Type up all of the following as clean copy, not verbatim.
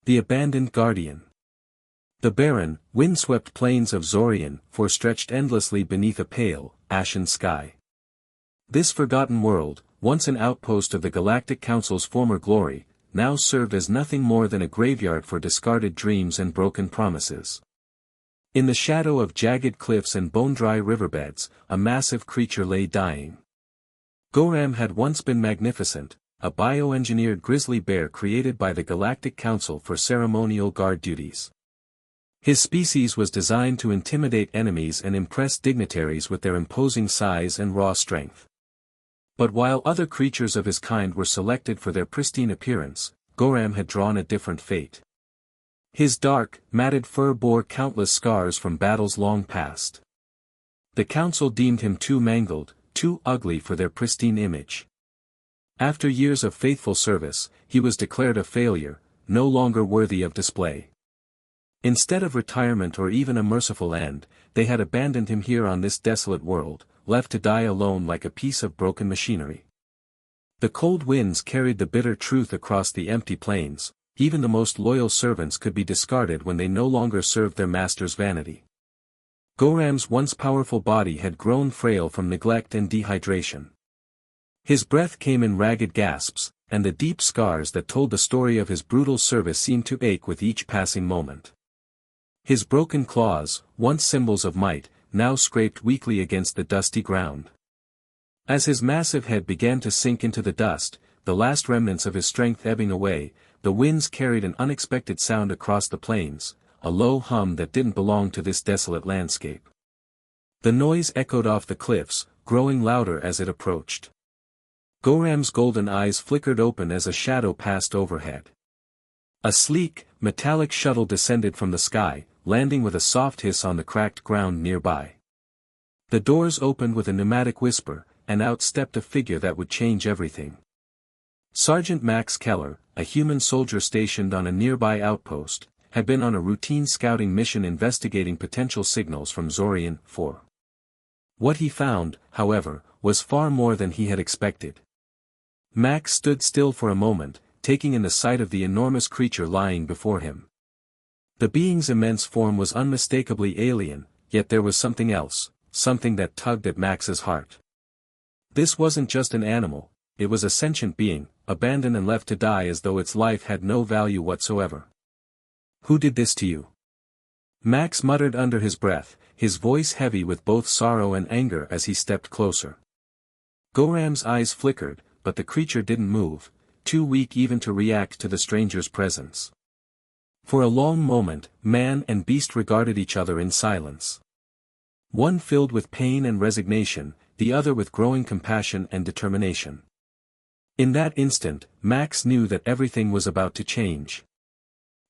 The abandoned guardian. The barren, wind-swept plains of Zorian stretched endlessly beneath a pale, ashen sky. This forgotten world, once an outpost of the Galactic Council's former glory, now served as nothing more than a graveyard for discarded dreams and broken promises. In the shadow of jagged cliffs and bone-dry riverbeds, a massive creature lay dying. Goram had once been magnificent, a bioengineered grizzly bear created by the Galactic Council for ceremonial guard duties. His species was designed to intimidate enemies and impress dignitaries with their imposing size and raw strength. But while other creatures of his kind were selected for their pristine appearance, Goram had drawn a different fate. His dark, matted fur bore countless scars from battles long past. The council deemed him too mangled, too ugly for their pristine image. After years of faithful service, he was declared a failure, no longer worthy of display. Instead of retirement or even a merciful end, they had abandoned him here on this desolate world, left to die alone like a piece of broken machinery. The cold winds carried the bitter truth across the empty plains. Even the most loyal servants could be discarded when they no longer served their master's vanity. Goram's once powerful body had grown frail from neglect and dehydration. His breath came in ragged gasps, and the deep scars that told the story of his brutal service seemed to ache with each passing moment. His broken claws, once symbols of might, now scraped weakly against the dusty ground. As his massive head began to sink into the dust, the last remnants of his strength ebbing away, the winds carried an unexpected sound across the plains, a low hum that didn't belong to this desolate landscape. The noise echoed off the cliffs, growing louder as it approached. Goram's golden eyes flickered open as a shadow passed overhead. A sleek, metallic shuttle descended from the sky, landing with a soft hiss on the cracked ground nearby. The doors opened with a pneumatic whisper, and out stepped a figure that would change everything. Sergeant Max Keller, a human soldier stationed on a nearby outpost, had been on a routine scouting mission investigating potential signals from Zorian 4. What he found, however, was far more than he had expected. Max stood still for a moment, taking in the sight of the enormous creature lying before him. The being's immense form was unmistakably alien, yet there was something else, something that tugged at Max's heart. This wasn't just an animal, it was a sentient being, abandoned and left to die as though its life had no value whatsoever. "Who did this to you?" Max muttered under his breath, his voice heavy with both sorrow and anger as he stepped closer. Goram's eyes flickered, but the creature didn't move, too weak even to react to the stranger's presence. For a long moment, man and beast regarded each other in silence. One filled with pain and resignation, the other with growing compassion and determination. In that instant, Max knew that everything was about to change.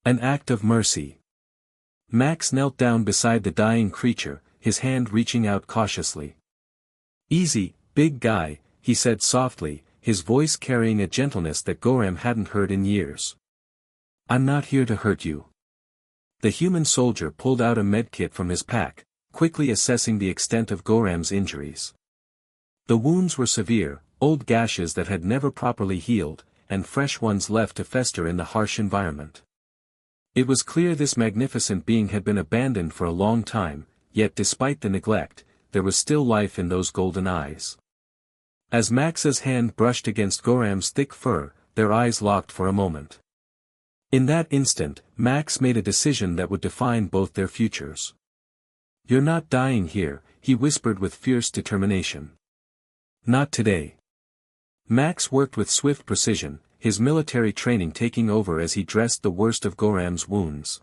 An act of mercy. Max knelt down beside the dying creature, his hand reaching out cautiously. "Easy, big guy," he said softly, his voice carrying a gentleness that Goram hadn't heard in years. "I'm not here to hurt you." The human soldier pulled out a medkit from his pack, quickly assessing the extent of Goram's injuries. The wounds were severe, old gashes that had never properly healed, and fresh ones left to fester in the harsh environment. It was clear this magnificent being had been abandoned for a long time, yet despite the neglect, there was still life in those golden eyes. As Max's hand brushed against Goram's thick fur, their eyes locked for a moment. In that instant, Max made a decision that would define both their futures. "You're not dying here," he whispered with fierce determination. "Not today." Max worked with swift precision, his military training taking over as he dressed the worst of Goram's wounds.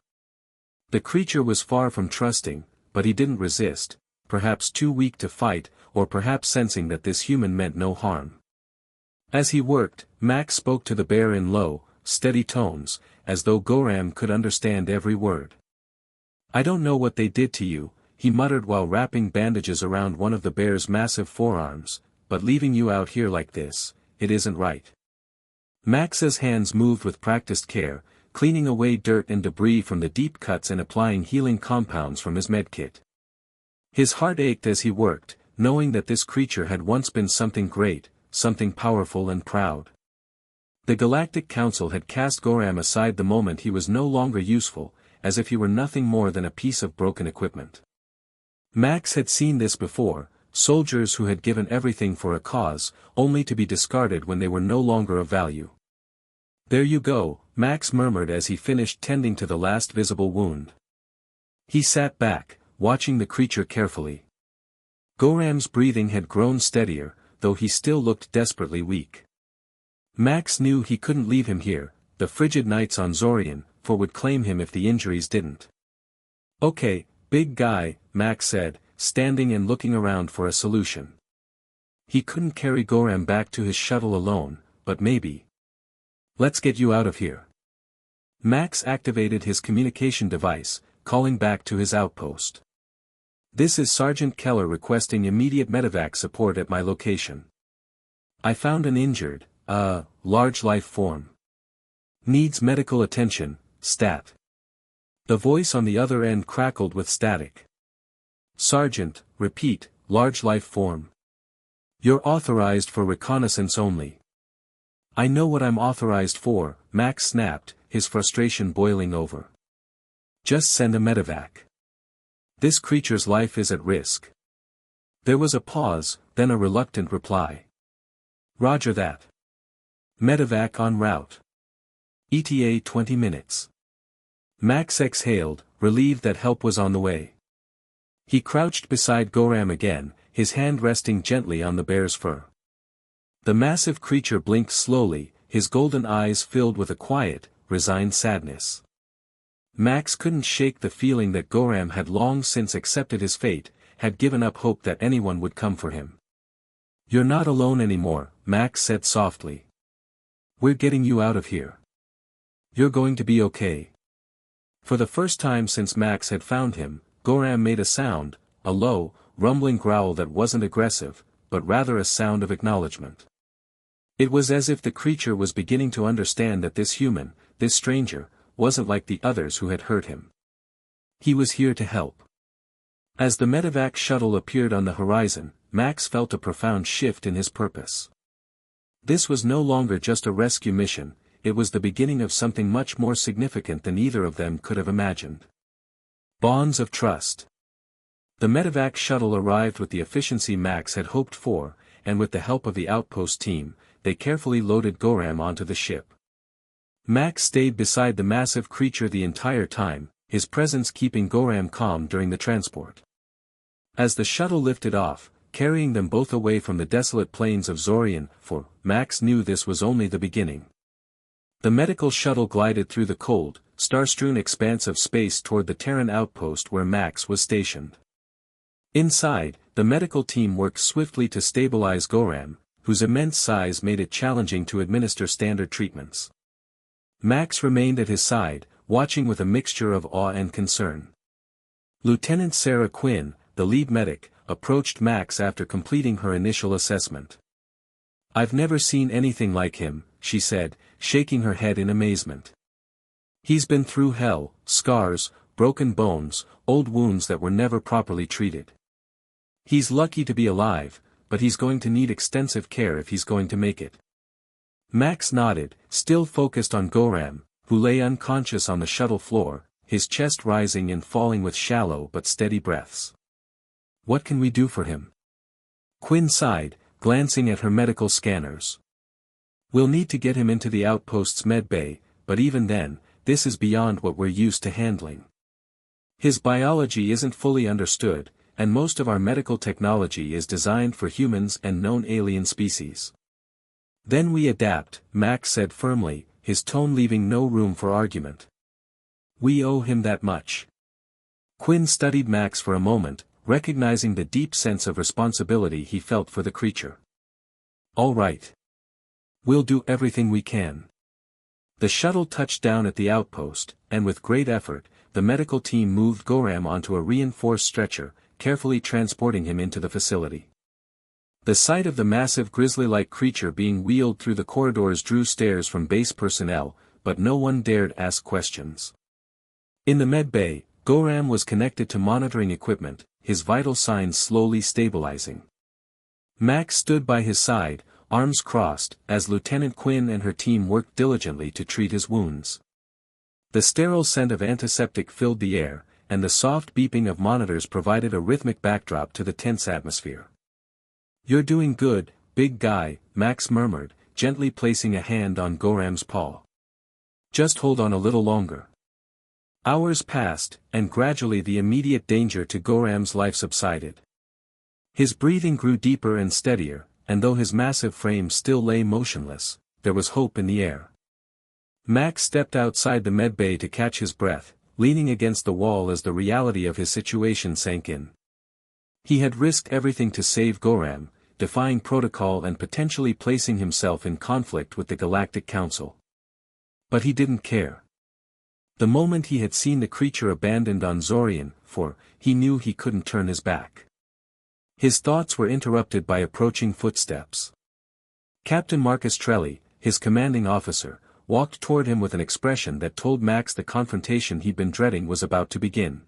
The creature was far from trusting, but he didn't resist, perhaps too weak to fight, or perhaps sensing that this human meant no harm. As he worked, Max spoke to the bear in low, steady tones, as though Goram could understand every word. "I don't know what they did to you," he muttered while wrapping bandages around one of the bear's massive forearms, "but leaving you out here like this, it isn't right." Max's hands moved with practiced care, cleaning away dirt and debris from the deep cuts and applying healing compounds from his medkit. His heart ached as he worked, knowing that this creature had once been something great, something powerful and proud. The Galactic Council had cast Goram aside the moment he was no longer useful, as if he were nothing more than a piece of broken equipment. Max had seen this before, soldiers who had given everything for a cause, only to be discarded when they were no longer of value. "There you go," Max murmured as he finished tending to the last visible wound. He sat back, watching the creature carefully. Goram's breathing had grown steadier, though he still looked desperately weak. Max knew he couldn't leave him here, the frigid nights on Zorian, for would claim him if the injuries didn't. "Okay, big guy," Max said, standing and looking around for a solution. He couldn't carry Goram back to his shuttle alone, but maybe. "Let's get you out of here." Max activated his communication device, calling back to his outpost. "This is Sergeant Keller requesting immediate medevac support at my location. I found an injured, large life form. Needs medical attention, stat." The voice on the other end crackled with static. "Sergeant, repeat, large life form. You're authorized for reconnaissance only." "I know what I'm authorized for," Max snapped, his frustration boiling over. "Just send a medevac. This creature's life is at risk." There was a pause, then a reluctant reply. "Roger that. Medevac en route. ETA 20 minutes. Max exhaled, relieved that help was on the way. He crouched beside Goram again, his hand resting gently on the bear's fur. The massive creature blinked slowly, his golden eyes filled with a quiet, resigned sadness. Max couldn't shake the feeling that Goram had long since accepted his fate, had given up hope that anyone would come for him. "You're not alone anymore," Max said softly. "We're getting you out of here. You're going to be okay." For the first time since Max had found him, Goram made a sound, a low, rumbling growl that wasn't aggressive, but rather a sound of acknowledgement. It was as if the creature was beginning to understand that this human, this stranger, wasn't like the others who had hurt him. He was here to help. As the medevac shuttle appeared on the horizon, Max felt a profound shift in his purpose. This was no longer just a rescue mission, it was the beginning of something much more significant than either of them could have imagined. Bonds of trust. The medevac shuttle arrived with the efficiency Max had hoped for, and with the help of the outpost team, they carefully loaded Goram onto the ship. Max stayed beside the massive creature the entire time, his presence keeping Goram calm during the transport. As the shuttle lifted off, carrying them both away from the desolate plains of Zorian, for Max knew this was only the beginning. The medical shuttle glided through the cold, star-strewn expanse of space toward the Terran outpost where Max was stationed. Inside, the medical team worked swiftly to stabilize Goram, whose immense size made it challenging to administer standard treatments. Max remained at his side, watching with a mixture of awe and concern. Lieutenant Sarah Quinn, the lead medic, approached Max after completing her initial assessment. "I've never seen anything like him," she said, shaking her head in amazement. "He's been through hell, scars, broken bones, old wounds that were never properly treated. He's lucky to be alive, but he's going to need extensive care if he's going to make it." Max nodded, still focused on Goram, who lay unconscious on the shuttle floor, his chest rising and falling with shallow but steady breaths. "What can we do for him?" Quinn sighed, glancing at her medical scanners. "We'll need to get him into the outpost's med bay, but even then, this is beyond what we're used to handling. His biology isn't fully understood, and most of our medical technology is designed for humans and known alien species. Then we adapt," Max said firmly, his tone leaving no room for argument. "We owe him that much." Quinn studied Max for a moment, recognizing the deep sense of responsibility he felt for the creature. "All right. We'll do everything we can." The shuttle touched down at the outpost, and with great effort, the medical team moved Goram onto a reinforced stretcher, carefully transporting him into the facility. The sight of the massive grizzly-like creature being wheeled through the corridors drew stares from base personnel, but no one dared ask questions. In the med bay, Goram was connected to monitoring equipment, his vital signs slowly stabilizing. Max stood by his side, arms crossed, as Lieutenant Quinn and her team worked diligently to treat his wounds. The sterile scent of antiseptic filled the air, and the soft beeping of monitors provided a rhythmic backdrop to the tense atmosphere. "You're doing good, big guy," Max murmured, gently placing a hand on Goram's paw. "Just hold on a little longer." Hours passed, and gradually the immediate danger to Goram's life subsided. His breathing grew deeper and steadier, and though his massive frame still lay motionless, there was hope in the air. Max stepped outside the medbay to catch his breath, leaning against the wall as the reality of his situation sank in. He had risked everything to save Goram, defying protocol and potentially placing himself in conflict with the Galactic Council. But he didn't care. The moment he had seen the creature abandoned on Zorian, he knew he couldn't turn his back. His thoughts were interrupted by approaching footsteps. Captain Marcus Trelli, his commanding officer, walked toward him with an expression that told Max the confrontation he'd been dreading was about to begin.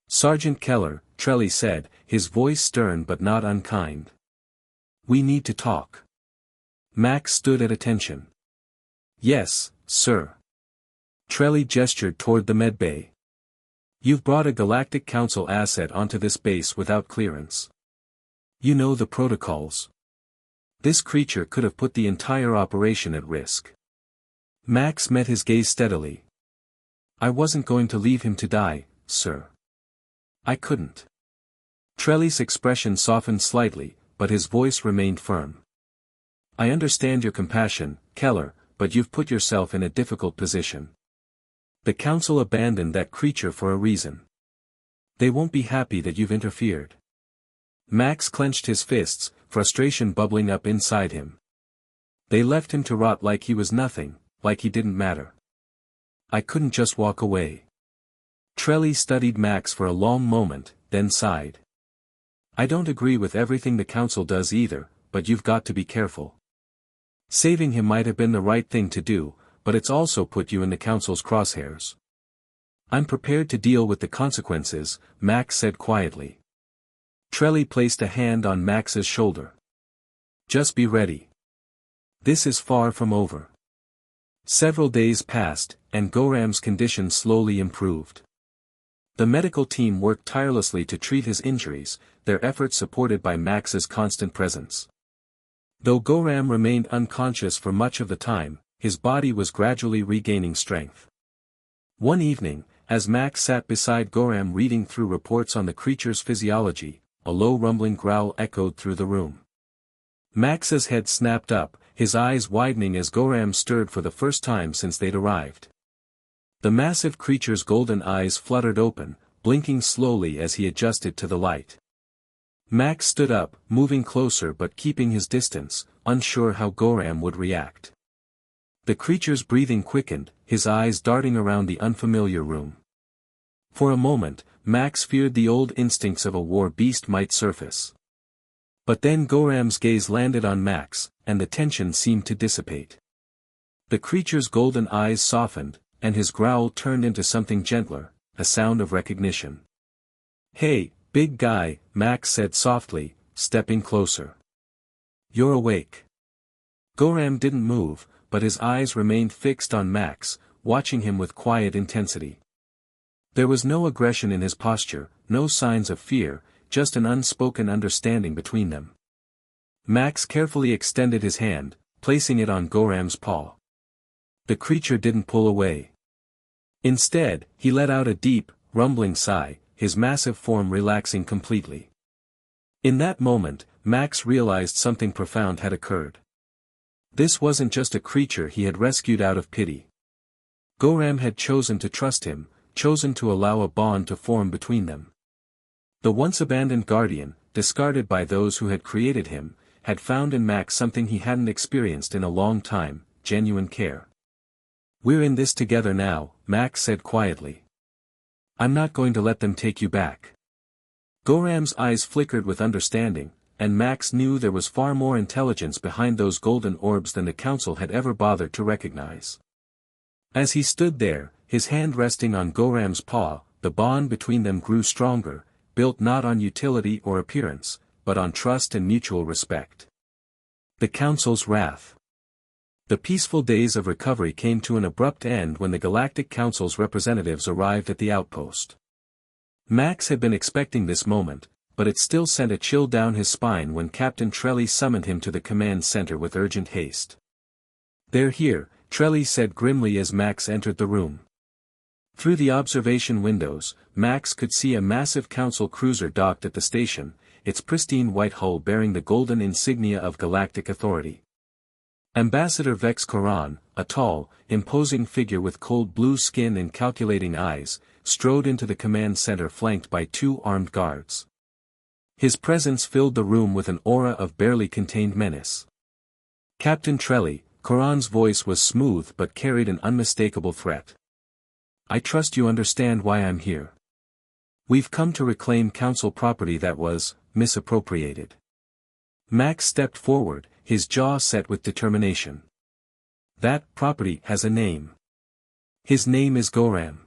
"Sergeant Keller," Trelli said, his voice stern but not unkind. "We need to talk." Max stood at attention. "Yes, sir." Trelli gestured toward the medbay. "You've brought a Galactic Council asset onto this base without clearance. You know the protocols. This creature could have put the entire operation at risk." Max met his gaze steadily. "I wasn't going to leave him to die, sir. I couldn't." Trelli's expression softened slightly, but his voice remained firm. "I understand your compassion, Keller, but you've put yourself in a difficult position. The Council abandoned that creature for a reason. They won't be happy that you've interfered." Max clenched his fists, frustration bubbling up inside him. "They left him to rot like he was nothing, like he didn't matter. I couldn't just walk away." Trelli studied Max for a long moment, then sighed. "I don't agree with everything the Council does either, but you've got to be careful. Saving him might have been the right thing to do, but it's also put you in the Council's crosshairs." "I'm prepared to deal with the consequences," Max said quietly. Trelli placed a hand on Max's shoulder. "Just be ready. This is far from over." Several days passed, and Goram's condition slowly improved. The medical team worked tirelessly to treat his injuries, their efforts supported by Max's constant presence. Though Goram remained unconscious for much of the time, his body was gradually regaining strength. One evening, as Max sat beside Goram reading through reports on the creature's physiology, a low rumbling growl echoed through the room. Max's head snapped up, his eyes widening as Goram stirred for the first time since they'd arrived. The massive creature's golden eyes fluttered open, blinking slowly as he adjusted to the light. Max stood up, moving closer but keeping his distance, unsure how Goram would react. The creature's breathing quickened, his eyes darting around the unfamiliar room. For a moment, Max feared the old instincts of a war beast might surface. But then Goram's gaze landed on Max, and the tension seemed to dissipate. The creature's golden eyes softened, and his growl turned into something gentler, a sound of recognition. "Hey, big guy," Max said softly, stepping closer. "You're awake." Goram didn't move, but his eyes remained fixed on Max, watching him with quiet intensity. There was no aggression in his posture, no signs of fear, just an unspoken understanding between them. Max carefully extended his hand, placing it on Goram's paw. The creature didn't pull away. Instead, he let out a deep, rumbling sigh, his massive form relaxing completely. In that moment, Max realized something profound had occurred. This wasn't just a creature he had rescued out of pity. Goram had chosen to trust him, chosen to allow a bond to form between them. The once abandoned guardian, discarded by those who had created him, had found in Max something he hadn't experienced in a long time, genuine care. "We're in this together now," Max said quietly. "I'm not going to let them take you back." Goram's eyes flickered with understanding, and Max knew there was far more intelligence behind those golden orbs than the Council had ever bothered to recognize. As he stood there, his hand resting on Goram's paw, the bond between them grew stronger, built not on utility or appearance, but on trust and mutual respect. The Council's wrath. The peaceful days of recovery came to an abrupt end when the Galactic Council's representatives arrived at the outpost. Max had been expecting this moment, but it still sent a chill down his spine when Captain Trelly summoned him to the command center with urgent haste. "They're here," Trelly said grimly as Max entered the room. Through the observation windows, Max could see a massive Council cruiser docked at the station, its pristine white hull bearing the golden insignia of Galactic Authority. Ambassador Vex Goram, a tall, imposing figure with cold blue skin and calculating eyes, strode into the command center flanked by 2 armed guards. His presence filled the room with an aura of barely contained menace. "Captain Trelly," Goram's voice was smooth but carried an unmistakable threat. "I trust you understand why I'm here. We've come to reclaim Council property that was misappropriated." Max stepped forward, his jaw set with determination. "That property has a name. His name is Goram."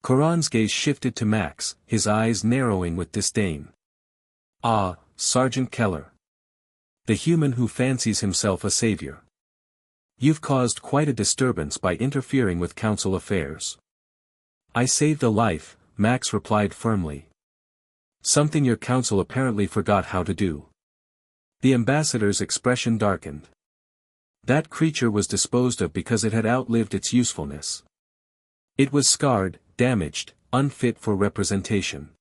Goram's gaze shifted to Max, his eyes narrowing with disdain. "Ah, Sergeant Keller. The human who fancies himself a savior. You've caused quite a disturbance by interfering with Council affairs." "I saved a life," Max replied firmly. "Something your Council apparently forgot how to do." The ambassador's expression darkened. "That creature was disposed of because it had outlived its usefulness. It was scarred, damaged, unfit for representation.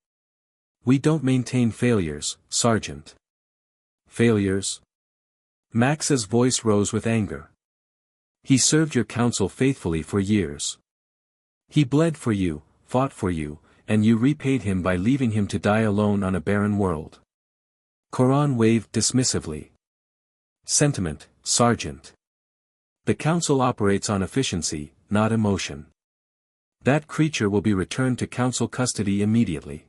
We don't maintain failures, Sergeant." "Failures?" Max's voice rose with anger. "He served your Council faithfully for years. He bled for you, fought for you, and you repaid him by leaving him to die alone on a barren world." Goram waved dismissively. "Sentiment, Sergeant. The Council operates on efficiency, not emotion. That creature will be returned to Council custody immediately."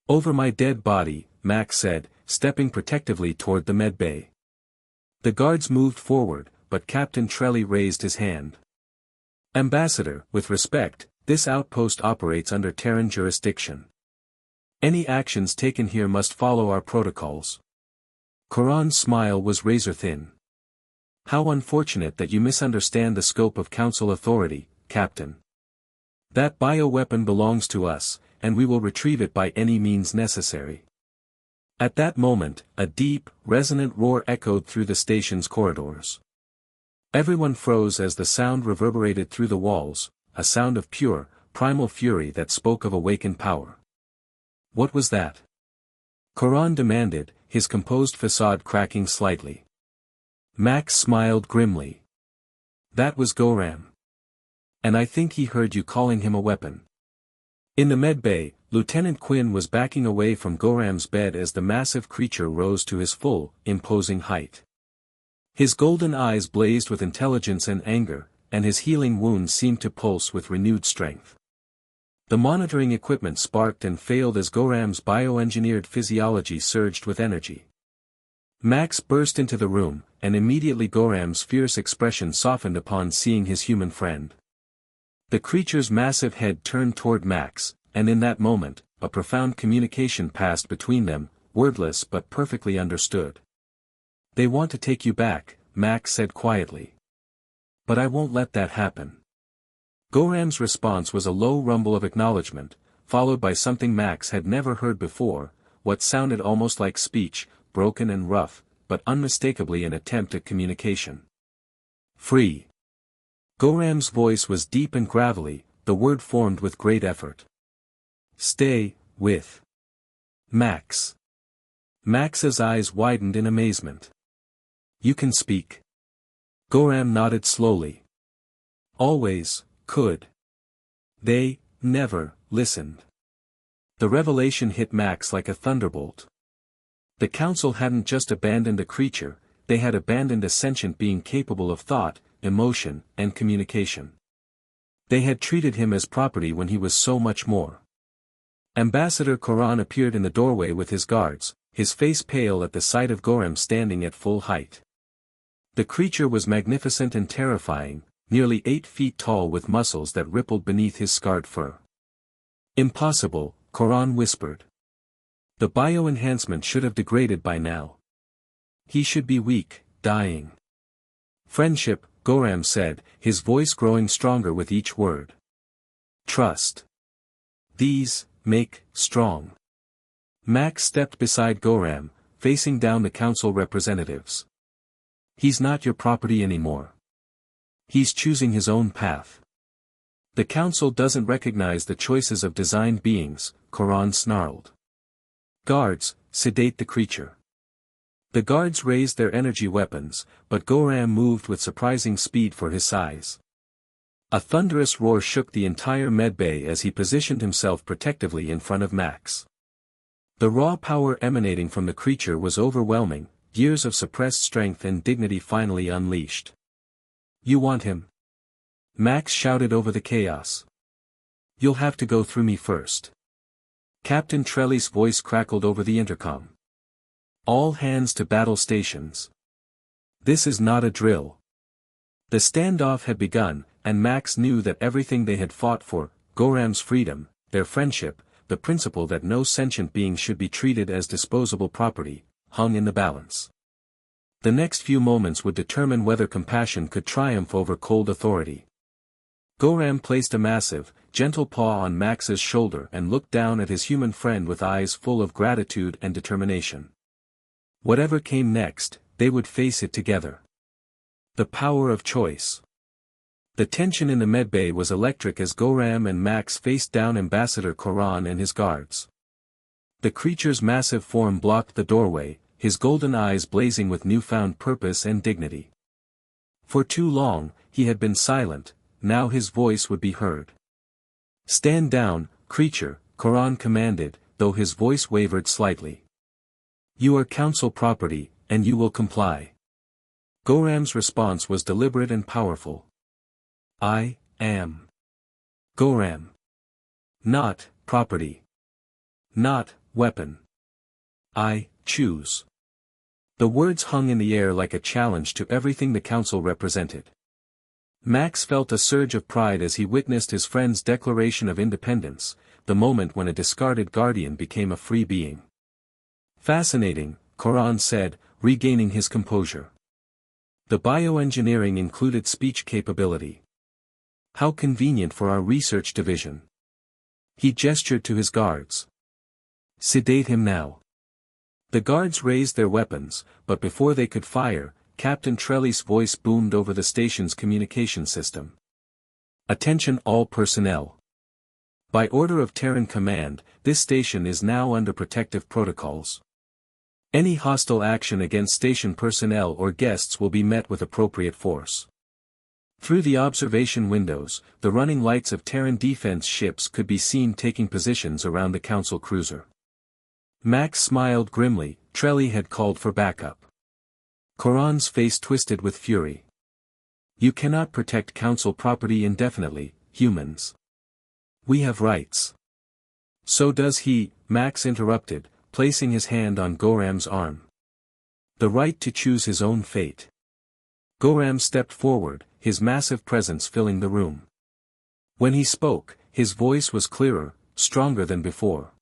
"Over my dead body," Max said, stepping protectively toward the medbay. The guards moved forward, but Captain Trelly raised his hand. "Ambassador, with respect, this outpost operates under Terran jurisdiction. Any actions taken here must follow our protocols." Goram's smile was razor-thin. "How unfortunate that you misunderstand the scope of Council authority, Captain. That bioweapon belongs to us, and we will retrieve it by any means necessary." At that moment, a deep, resonant roar echoed through the station's corridors. Everyone froze as the sound reverberated through the walls, a sound of pure, primal fury that spoke of awakened power. "What was that?" Goram demanded, his composed facade cracking slightly. Max smiled grimly. "That was Goram. And I think he heard you calling him a weapon." In the medbay, Lieutenant Quinn was backing away from Goram's bed as the massive creature rose to his full, imposing height. His golden eyes blazed with intelligence and anger, and his healing wounds seemed to pulse with renewed strength. The monitoring equipment sparked and failed as Goram's bioengineered physiology surged with energy. Max burst into the room, and immediately Goram's fierce expression softened upon seeing his human friend. The creature's massive head turned toward Max, and in that moment, a profound communication passed between them, wordless but perfectly understood. "They want to take you back," Max said quietly. "But I won't let that happen." Goram's response was a low rumble of acknowledgement, followed by something Max had never heard before, what sounded almost like speech, broken and rough, but unmistakably an attempt at communication. "Free." Goram's voice was deep and gravelly, the word formed with great effort. "Stay, with Max." Max's eyes widened in amazement. "You can speak." Goram nodded slowly. "Always, could. They, never, listened." The revelation hit Max like a thunderbolt. The Council hadn't just abandoned a creature, they had abandoned a sentient being capable of thought, emotion, and communication. They had treated him as property when he was so much more. Ambassador Goram appeared in the doorway with his guards, his face pale at the sight of Goram standing at full height. The creature was magnificent and terrifying, nearly 8 feet tall with muscles that rippled beneath his scarred fur. "Impossible," Goram whispered. "The bioenhancement should have degraded by now." He should be weak, dying. Friendship, Goram said, his voice growing stronger with each word. Trust. These make strong. Max stepped beside Goram, facing down the council representatives. He's not your property anymore. He's choosing his own path. The council doesn't recognize the choices of designed beings, Goram snarled. Guards, sedate the creature. The guards raised their energy weapons, but Goram moved with surprising speed for his size. A thunderous roar shook the entire medbay as he positioned himself protectively in front of Max. The raw power emanating from the creature was overwhelming, years of suppressed strength and dignity finally unleashed. You want him? Max shouted over the chaos. You'll have to go through me first. Captain Trelly's voice crackled over the intercom. All hands to battle stations. This is not a drill. The standoff had begun, and Max knew that everything they had fought for, Goram's freedom, their friendship, the principle that no sentient being should be treated as disposable property, hung in the balance. The next few moments would determine whether compassion could triumph over cold authority. Goram placed a massive, gentle paw on Max's shoulder and looked down at his human friend with eyes full of gratitude and determination. Whatever came next, they would face it together. The power of choice. The tension in the medbay was electric as Goram and Max faced down Ambassador Goram and his guards. The creature's massive form blocked the doorway, his golden eyes blazing with newfound purpose and dignity. For too long, he had been silent, now his voice would be heard. Stand down, creature, Goram commanded, though his voice wavered slightly. You are council property, and you will comply. Goram's response was deliberate and powerful. I am Goram. Not property. Not weapon. I choose. The words hung in the air like a challenge to everything the council represented. Max felt a surge of pride as he witnessed his friend's declaration of independence, the moment when a discarded guardian became a free being. Fascinating, Goram said, regaining his composure. The bioengineering included speech capability. How convenient for our research division. He gestured to his guards. Sedate him now. The guards raised their weapons, but before they could fire, Captain Trelly's voice boomed over the station's communication system. Attention all personnel. By order of Terran Command, this station is now under protective protocols. Any hostile action against station personnel or guests will be met with appropriate force. Through the observation windows, the running lights of Terran defense ships could be seen taking positions around the Council cruiser. Max smiled grimly. Trelly had called for backup. Goram's face twisted with fury. You cannot protect Council property indefinitely, humans. We have rights. So does he, Max interrupted, placing his hand on Goram's arm. The right to choose his own fate. Goram stepped forward, his massive presence filling the room. When he spoke, his voice was clearer, stronger than before.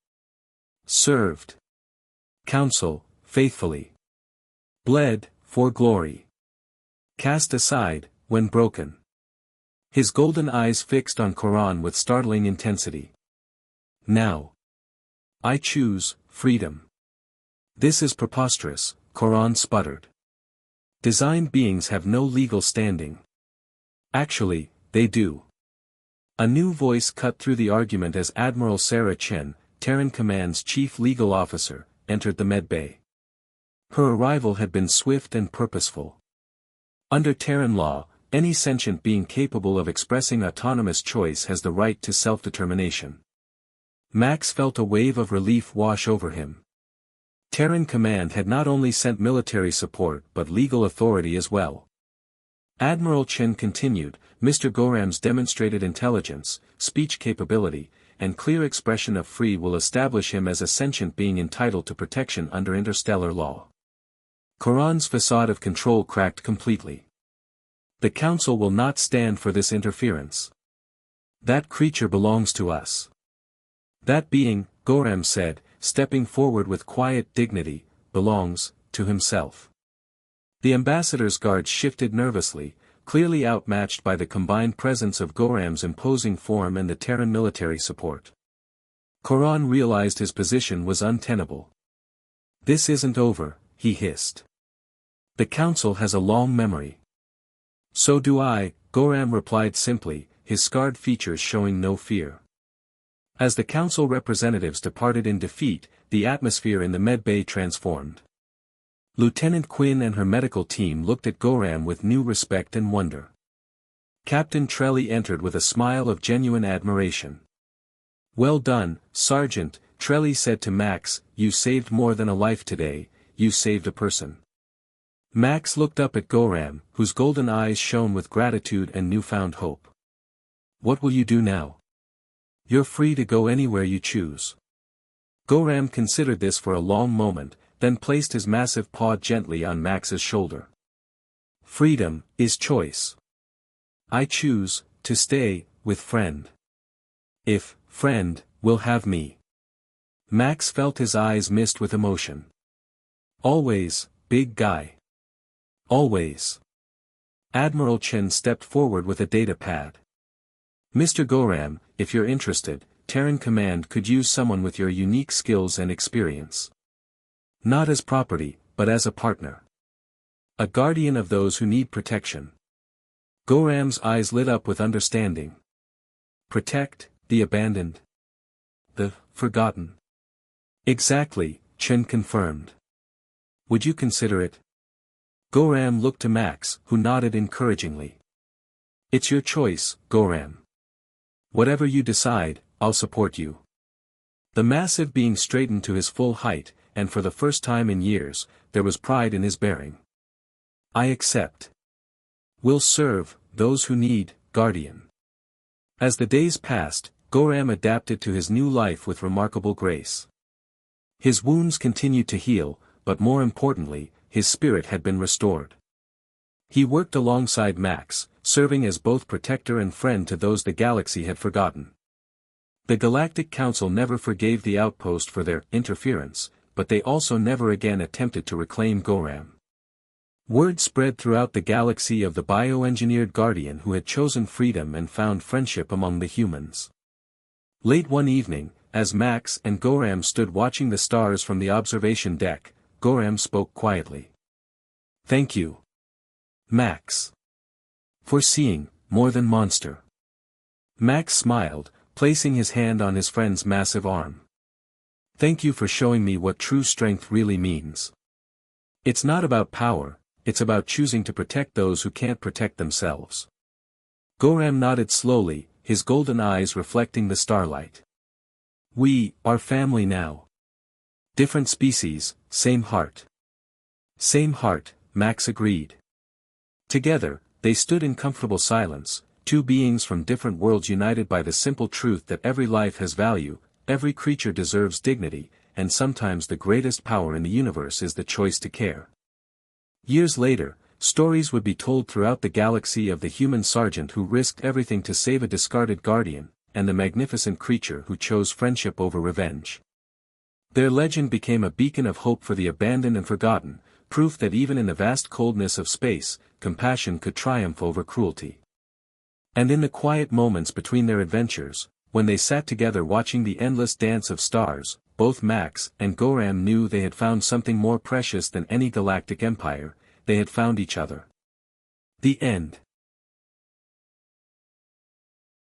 Served. Council, faithfully. Bled, for glory. Cast aside, when broken. His golden eyes fixed on Goram with startling intensity. Now. I choose, freedom. This is preposterous, Goram sputtered. Designed beings have no legal standing. Actually, they do. A new voice cut through the argument as Admiral Sarah Chen, Terran Command's chief legal officer, entered the medbay. Her arrival had been swift and purposeful. Under Terran law, any sentient being capable of expressing autonomous choice has the right to self-determination. Max felt a wave of relief wash over him. Terran Command had not only sent military support but legal authority as well. Admiral Chen continued, Mr. Goram's demonstrated intelligence, speech capability, and clear expression of free will establish him as a sentient being entitled to protection under interstellar law. Goram's facade of control cracked completely. The Council will not stand for this interference. That creature belongs to us. That being, Goram said, stepping forward with quiet dignity, belongs to himself. The ambassador's guards shifted nervously, clearly outmatched by the combined presence of Goram's imposing form and the Terran military support. Goram realized his position was untenable. "This isn't over," he hissed. "The council has a long memory." "So do I," Goram replied simply, his scarred features showing no fear. As the council representatives departed in defeat, the atmosphere in the medbay transformed. Lieutenant Quinn and her medical team looked at Goram with new respect and wonder. Captain Trelly entered with a smile of genuine admiration. "Well done, Sergeant," Trelly said to Max, "you saved more than a life today, you saved a person." Max looked up at Goram, whose golden eyes shone with gratitude and newfound hope. "What will you do now?" "You're free to go anywhere you choose." Goram considered this for a long moment, then placed his massive paw gently on Max's shoulder. "Freedom is choice. I choose to stay with friend. If friend will have me." Max felt his eyes mist with emotion. "Always, big guy. Always." Admiral Chen stepped forward with a data pad. "Mr. Goram, if you're interested, Terran Command could use someone with your unique skills and experience. Not as property, but as a partner. A guardian of those who need protection." Goram's eyes lit up with understanding. "Protect the abandoned. The forgotten." "Exactly," Chen confirmed. "Would you consider it?" Goram looked to Max, who nodded encouragingly. "It's your choice, Goram. Whatever you decide, I'll support you." The massive being straightened to his full height, and for the first time in years, there was pride in his bearing. "I accept. Will serve those who need, Guardian." As the days passed, Goram adapted to his new life with remarkable grace. His wounds continued to heal, but more importantly, his spirit had been restored. He worked alongside Max, serving as both protector and friend to those the galaxy had forgotten. The Galactic Council never forgave the outpost for their interference, but they also never again attempted to reclaim Goram. Word spread throughout the galaxy of the bioengineered guardian who had chosen freedom and found friendship among the humans. Late one evening, as Max and Goram stood watching the stars from the observation deck, Goram spoke quietly. "Thank you, Max, for seeing more than monster." Max smiled, placing his hand on his friend's massive arm. "Thank you for showing me what true strength really means. It's not about power, it's about choosing to protect those who can't protect themselves." Goram nodded slowly, his golden eyes reflecting the starlight. "We are family now. Different species, same heart." "Same heart," Max agreed. Together, they stood in comfortable silence, two beings from different worlds united by the simple truth that every life has value, every creature deserves dignity, and sometimes the greatest power in the universe is the choice to care. Years later, stories would be told throughout the galaxy of the human sergeant who risked everything to save a discarded guardian, and the magnificent creature who chose friendship over revenge. Their legend became a beacon of hope for the abandoned and forgotten, proof that even in the vast coldness of space, compassion could triumph over cruelty. And in the quiet moments between their adventures, when they sat together watching the endless dance of stars, both Max and Goram knew they had found something more precious than any galactic empire. They had found each other. The end.